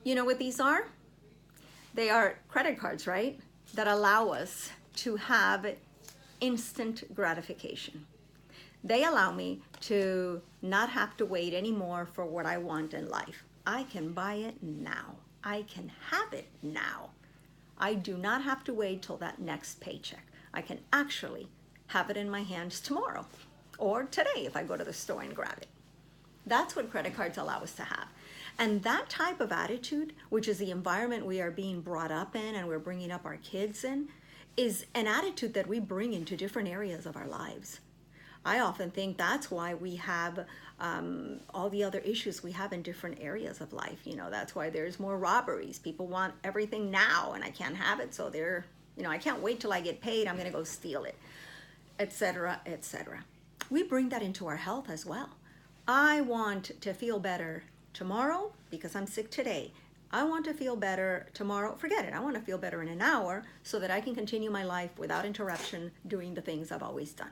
You know what these are? They are credit cards, right? That allow us to have instant gratification. They allow me to not have to wait anymore for what I want in life. I can buy it now. I can have it now. I do not have to wait till that next paycheck. I can actually have it in my hands tomorrow or today if I go to the store and grab it. That's what credit cards allow us to have. And that type of attitude, which is the environment we are being brought up in and we're bringing up our kids in, is an attitude that we bring into different areas of our lives. I often think that's why we have all the other issues we have in different areas of life. You know, that's why there's more robberies. People want everything now and I can't have it. So I can't wait till I get paid. I'm going to go steal it, etc., etc. We bring that into our health as well. I want to feel better tomorrow because I'm sick today. I want to feel better tomorrow. Forget it. I want to feel better in an hour so that I can continue my life without interruption doing the things I've always done,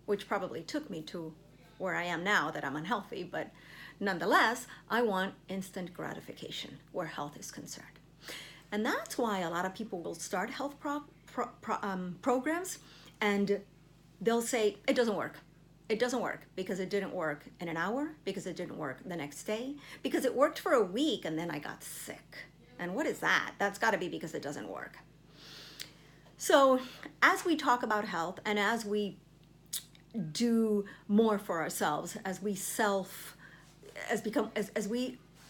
which probably took me to where I am now that I'm unhealthy. But nonetheless, I want instant gratification where health is concerned. And that's why a lot of people will start health programs and they'll say, it doesn't work. It doesn't work because it didn't work in an hour, because it didn't work the next day, because it worked for a week and then I got sick. And what is that? That's got to be because it doesn't work. So as we talk about health and as we do more for ourselves, as we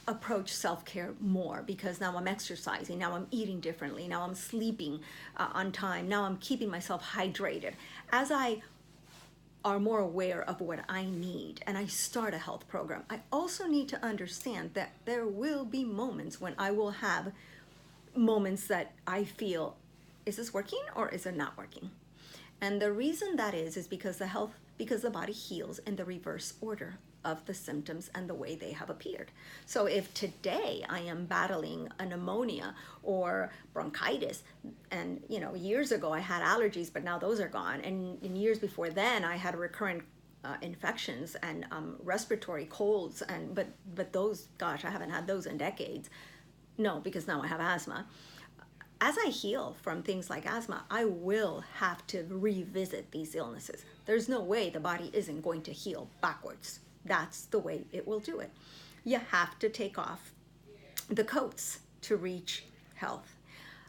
approach self-care more, because now I'm exercising, now I'm eating differently, now I'm sleeping on time, now I'm keeping myself hydrated. As I are more aware of what I need and I start a health program, I also need to understand that there will be moments when I will have moments that I feel, is this working or is it not working? And the reason that is because the body heals in the reverse order of the symptoms and the way they have appeared. So if today I am battling a pneumonia or bronchitis, and years ago I had allergies, but now those are gone, and in years before then I had recurrent infections and respiratory colds, but those, gosh, I haven't had those in decades. No, because now I have asthma. As I heal from things like asthma, I will have to revisit these illnesses. There's no way the body isn't going to heal backwards. That's the way it will do it. You have to take off the coats to reach health.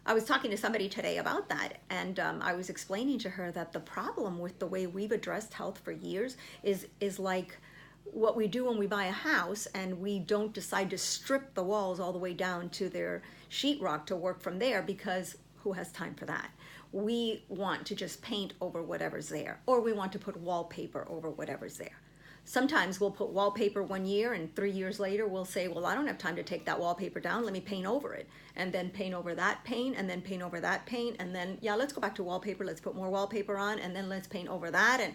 I was talking to somebody today about that, and I was explaining to her that the problem with the way we've addressed health for years is like what we do when we buy a house and we don't decide to strip the walls all the way down to their sheetrock to work from there, because who has time for that? We want to just paint over whatever's there, or we want to put wallpaper over whatever's there. Sometimes we'll put wallpaper 1 year and 3 years later we'll say, well, I don't have time to take that wallpaper down. Let me paint over it, and then paint over that paint, and then paint over that paint, and then, yeah, let's go back to wallpaper. Let's put more wallpaper on, and then let's paint over that. And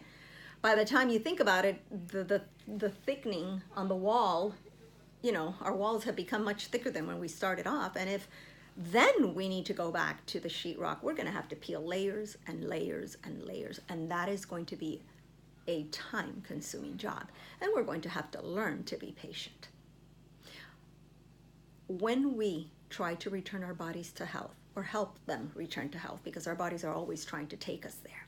by the time you think about it, the thickening on the wall, our walls have become much thicker than when we started off. And if then we need to go back to the sheetrock, we're going to have to peel layers and layers and layers, and that is going to be a time-consuming job, and we're going to have to learn to be patient. When we try to return our bodies to health, or help them return to health, because our bodies are always trying to take us there,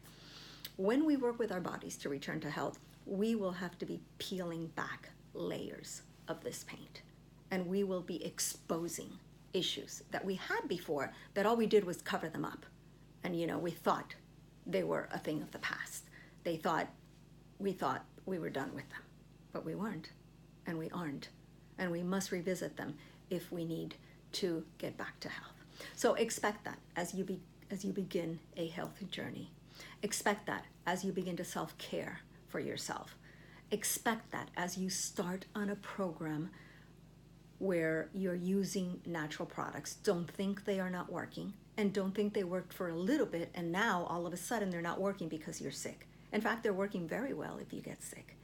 when we work with our bodies to return to health, we will have to be peeling back layers of this paint, and we will be exposing issues that we had before that all we did was cover them up, and we thought they were a thing of the past. We thought we were done with them, but we weren't, and we aren't, and we must revisit them if we need to get back to health. So expect that as you begin a health journey. Expect that as you begin to self-care for yourself. Expect that as you start on a program where you're using natural products. Don't think they are not working, and don't think they worked for a little bit and now all of a sudden they're not working because you're sick. In fact, they're working very well if you get sick,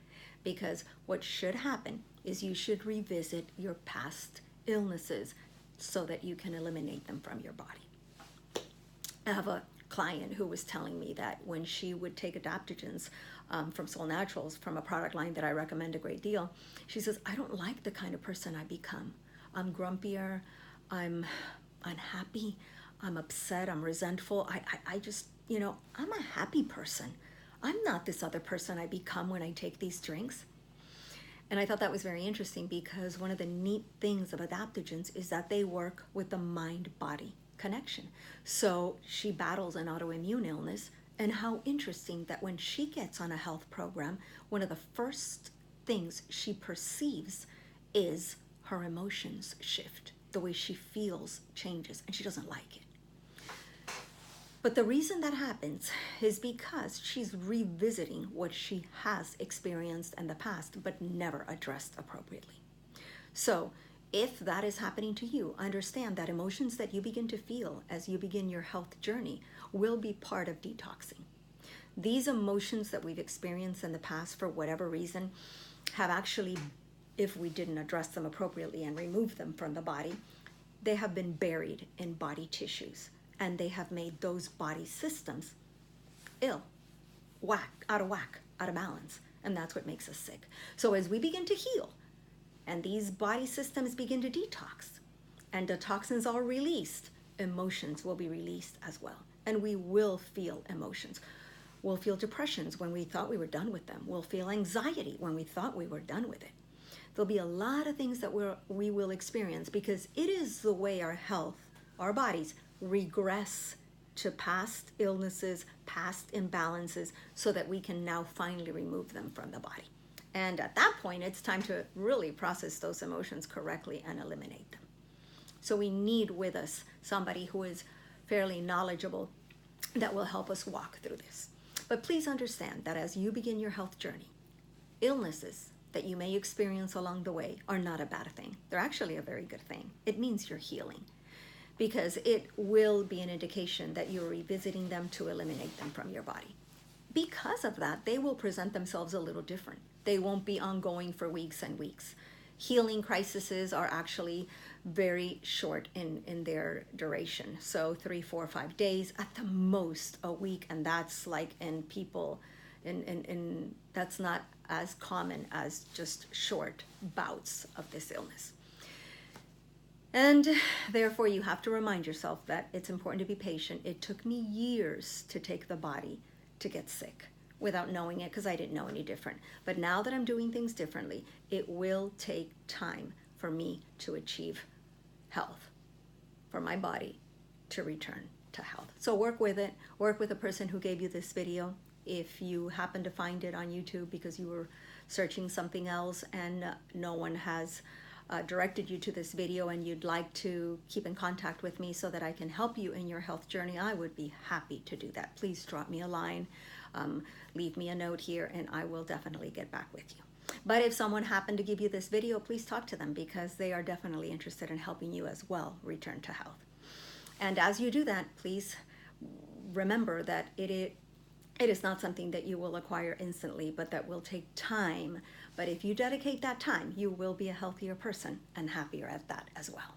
because what should happen is you should revisit your past illnesses so that you can eliminate them from your body. I have a client who was telling me that when she would take adaptogens from Soul Naturals, from a product line that I recommend a great deal, she says, I don't like the kind of person I become. I'm grumpier, I'm unhappy, I'm upset, I'm resentful. I just, I'm a happy person. I'm not this other person I become when I take these drinks. And I thought that was very interesting because one of the neat things of adaptogens is that they work with the mind-body connection. So she battles an autoimmune illness, and how interesting that when she gets on a health program, one of the first things she perceives is her emotions shift. The way she feels changes, and she doesn't like it. But the reason that happens is because she's revisiting what she has experienced in the past, but never addressed appropriately. So if that is happening to you, understand that emotions that you begin to feel as you begin your health journey will be part of detoxing. These emotions that we've experienced in the past, for whatever reason, have actually, if we didn't address them appropriately and remove them from the body, they have been buried in body tissues. And they have made those body systems ill, out of whack, out of balance. And that's what makes us sick. So as we begin to heal, and these body systems begin to detox, and the toxins are released, emotions will be released as well. And we will feel emotions. We'll feel depressions when we thought we were done with them. We'll feel anxiety when we thought we were done with it. There'll be a lot of things that we will experience because it is the way our health, our bodies, regress to past illnesses, past imbalances, so that we can now finally remove them from the body. And at that point, it's time to really process those emotions correctly and eliminate them. So we need with us somebody who is fairly knowledgeable that will help us walk through this. But please understand that as you begin your health journey, illnesses that you may experience along the way are not a bad thing. They're actually a very good thing. It means you're healing, because it will be an indication that you're revisiting them to eliminate them from your body. Because of that, they will present themselves a little different. They won't be ongoing for weeks and weeks. Healing crises are actually very short in their duration. So 3, 4, 5 days, at the most a week, and that's like in people, that's not as common as just short bouts of this illness. And therefore, you have to remind yourself that it's important to be patient. It took me years to take the body to get sick without knowing it, because I didn't know any different. But now that I'm doing things differently, it will take time for me to achieve health, for my body to return to health. So work with it. Work with the person who gave you this video. If you happen to find it on YouTube because you were searching something else and no one has directed you to this video, and you'd like to keep in contact with me so that I can help you in your health journey, I would be happy to do that. Please drop me a line, leave me a note here, and I will definitely get back with you. But if someone happened to give you this video, please talk to them, because they are definitely interested in helping you as well return to health. And as you do that, please remember that it is not something that you will acquire instantly, but that will take time. But if you dedicate that time, you will be a healthier person and happier at that as well.